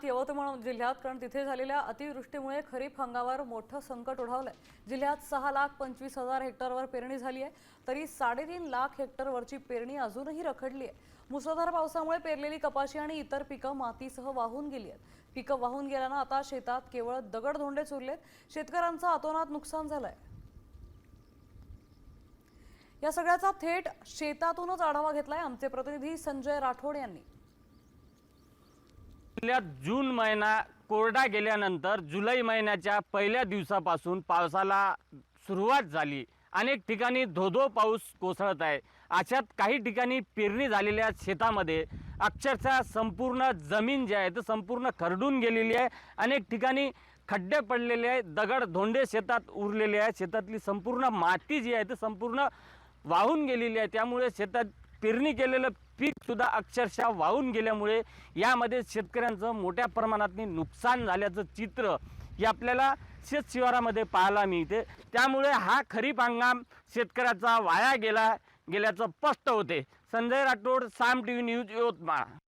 यवतमाळ जिल्ह्यात, कारण तिथे झालेल्या अतिवृष्टीमुळे खरीप हंगामावर मोठं संकट ओढावलंय। जिल्ह्यात 6,25,000 हेक्टरवर पेरणी झाली आहे, तरी 3.5 लाख हेक्टरवरची पेरणी अजूनही रखडली आहे। मुसळधार पावसामुळे पेरलेली कपाशी आणि इतर पिकं मातीसह वाहून गेली आहेत। पिकं वाहून गेल्यानं आता शेतात केवळ दगडधोंडेच उरलेत। शेतकऱ्यांचं अतोनात नुकसान झालंय। या सगळ्याचा थेट शेतातूनच आढावा घेतलाय आमचे प्रतिनिधी संजय राठोड यांनी। जून महिना कोरडा गेल्यानंतर जुलै महिन्याच्या पहिल्या दिवसापासून पावसाला सुरुवात झाली। अनेक ठिकाणी धोधो पाऊस कोसळत आहे। अशात काही ठिकाणी पेरणी झालेल्या शेतामध्ये अक्षरशः संपूर्ण जमीन जी आहे ती संपूर्ण खरडून गेलेली आहे। अनेक ठिकाणी खड्डे पडलेले आहेत, दगड धोंडे शेतात उरलेले आहेत। शेतातली संपूर्ण माती जी आहे ती संपूर्ण वाहून गेलेली आहे। त्यामुळे शेतात पेरणी केलेलं पीक सुद्धा अक्षरशः वाहून गेल्यामुळे यामध्ये शेतकऱ्यांचं मोठ्या प्रमाणात नुकसान झाल्याचं चित्र हे आपल्याला शेत शिवारामध्ये पाहायला मिळते। त्यामुळे हा खरीप हंगाम शेतकऱ्याचा वाया गेल्याचं स्पष्ट होते। संजय राठोड, साम टीव्ही न्यूज, यवतमाळ।